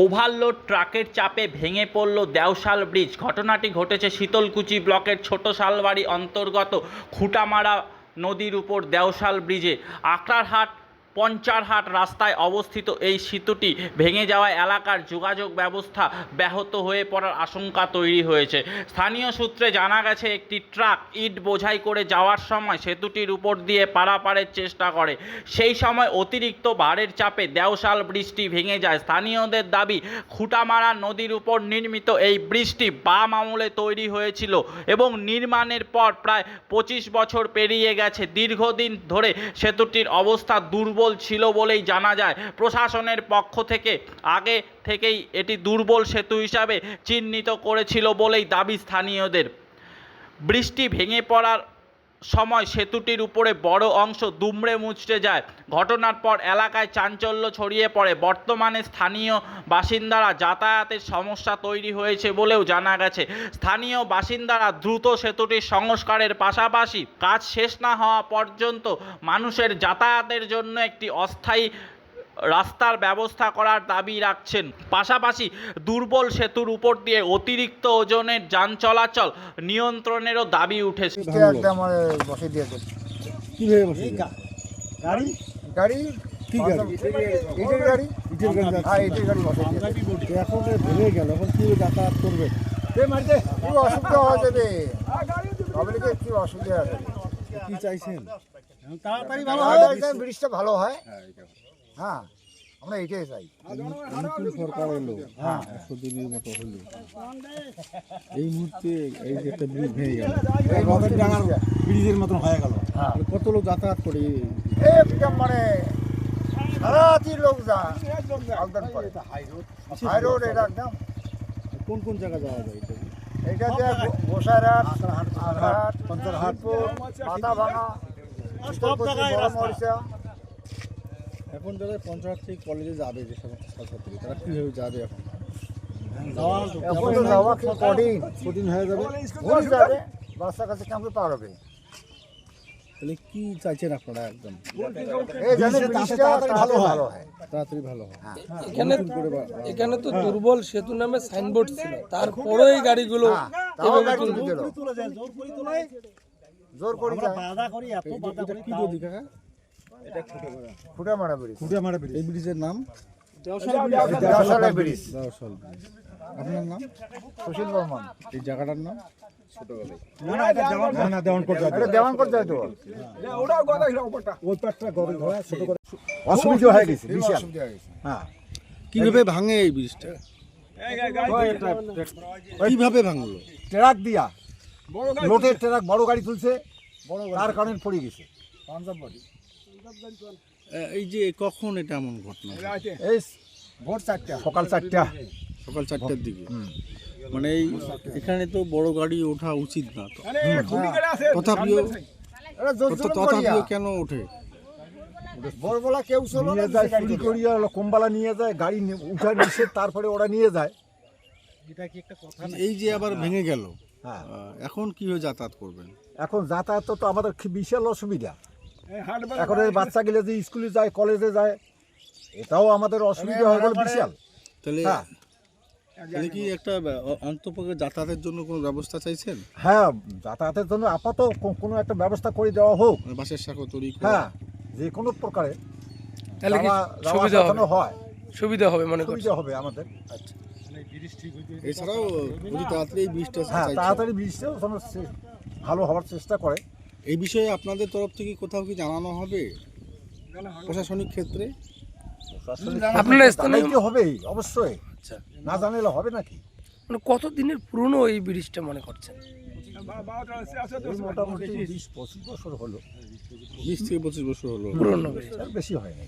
Overload ট্রাকের চাপে ভেঙে পড়ল দেওশাল ব্রিজ। ঘটনাটি ঘটেছে শীতলকুচি ব্লকের ছোট শালবাড়ি অন্তর্গত খুঁটামারা নদীর উপর দেওশাল ব্রিজে আকরারহাট পঞ্চারহাট রাস্তায় অবস্থিত এই সেতুটি ভেঙে যাওয়ায় এলাকার যোগাযোগ ব্যবস্থা ব্যাহত হয়ে পড়ার আশঙ্কা তৈরি হয়েছে। স্থানীয় সূত্রে জানা গেছে, একটি ট্রাক ইট বোঝাই করে যাওয়ার সময় সেতুটির উপর দিয়ে পারাপারের চেষ্টা করে। সেই সময় অতিরিক্ত ভারের চাপে দেওশাল ব্রিজটি ভেঙে যায়। স্থানীয়দের দাবি, খুঁটামারা নদীর উপর নির্মিত এই ব্রিজটি বাম আমলে তৈরি হয়েছিল এবং নির্মাণের পর প্রায় 25 বছর পেরিয়ে গেছে। দীর্ঘদিন ধরে সেতুটির অবস্থা দুর্বল ছিল বলেই জানা যায়। প্রশাসনের পক্ষ থেকে আগে থেকেই এটি দুর্বল সেতু হিসাবে চিহ্নিত করেছিল বলেই দাবি স্থানীয়দের। বৃষ্টি ভেঙে পড়ার সময় সেতুটির উপরে বড় অংশ দুমড়ে মুচড়ে যায়। ঘটনার পর এলাকায় চাঞ্চল্য ছড়িয়ে পড়ে। বর্তমানে স্থানীয় বাসিন্দারা যাতায়াতের সমস্যা তৈরি হয়েছে বলেও জানা গেছে। স্থানীয় বাসিন্দারা দ্রুত সেতুটির সংস্কারের পাশাপাশি কাজ শেষ না হওয়া পর্যন্ত মানুষের যাতায়াতের জন্য একটি অস্থায়ী রাস্তার ব্যবস্থা করার দাবি রাখছেন। পাশাপাশি দুর্বল সেতুর উপর দিয়ে অতিরিক্ত ওজনের যান চলাচল নিয়ন্ত্রণেরও দাবি উঠেছে। ব্রিজটা ভালো হয়। হ্যাঁ, আমরা এটাই চাই। সরকার এলো 100 দিনের মতো হলো, এই মুহূর্তে এই যে একটা ব্রিজ ভেঙে গেল, ব্রিজের মতন হয়ে গেল। কত লোক যাতায়াত করে? একদম মানে সারাটি লোক যায়। হাই রোড এটা একদম। কোন কোন জায়গা যাওয়া যায় এটা যে গোসাইরহাট, আকরারহাট, পঞ্চারহাট, মাথাভাঙা, মরিচা। এখন যারা পঞ্চায়েত থেকে কলেজে যাবে, যে সমস্ত ছাত্রছাত্রী, তারা কীভাবে যাবে? এখন যাওয়া কি কঠিন হয়ে যাবে, যাবে বাচ্চা কাছে কেমন পারবে। তাহলে কি চাইছেন আপনারা? একদম ভালো হয়, তাড়াতাড়ি ভালো হয়। এখানে তো দুর্বল সেতু নামে সাইনবোর্ড ছিল, তারপরে এই গাড়িগুলো জোর করে কি বলি কাকা? খুঁটামারা ব্রিজ। খুঁটামারা ব্রিজ। এই ব্রিজের নাম দেওশাল ব্রিজ। দেওশাল। আপনার নাম? সুশীল বর্মন। এই জায়গাটার নাম অসুবিধা হয়ে গেছে। কিভাবে ভাঙে এই ব্রিজটা? কিভাবে ভাঙলো? ট্রাক দিয়া, লোটের ট্রাক, বড় গাড়ি তুলছে, তার কারণে পড়ে গেছে। এই যে কখন এটা এমন ঘটনা? এই ভোর 4টা, সকাল 4টা, সকাল 4টার দিকে। মানে এখানে তো বড় গাড়ি ওঠা উচিত না, তো তথাপিও কেন ওঠে? ভোরবেলা কেউ নিয়ে যায়, চুরি করিয়া কম্বালা নিয়ে যায়, গাড়ি উঠার নিষেধ, তারপরে ওরা নিয়ে যায়। এই যে আবার ভেঙে গেল, এখন কিভাবে যাতায়াত করবেন? এখন যাতায়াত তো আমাদের বিশাল অসুবিধা। এখন বাচ্চা গেলে যে স্কুলে যায়, কলেজে যায়, এটাও আমাদের অসুবিধা হয়ে গেল বিশাল। তাহলে কি একটা অন্তপক্ষে যাতায়াতের জন্য কোনো ব্যবস্থা চাইছেন? হ্যাঁ, যাতায়াতের জন্য আপাতত কোনো একটা ব্যবস্থা করে দেওয়া হোক। বাসের সাঁকো তৈরি, হ্যাঁ, যে কোনো প্রকারে তাহলে কি সুবিধা হয়, সুবিধা হবে, মানে সুবিধা হবে আমাদের। আচ্ছা, এছাড়াও যদি তাড়াতাড়ি এই ব্রিজটা, তাড়াতাড়ি ব্রিজটা ভালো হওয়ার চেষ্টা করে। এই বিষয়ে আপনাদের তরফ থেকে কোথাও কি জানানো হবে প্রশাসনিক ক্ষেত্রে? আপনারা স্থানীয় হবেই অবশ্যই, না জানালে হবে নাকি? মানে কত দিনের পুরনো এই ব্রিজটা মনে করছেন? মোটামুটি 20-25 বছর হলো। 20 থেকে 25 বছর হলো পুরনো, বেশি হয় না।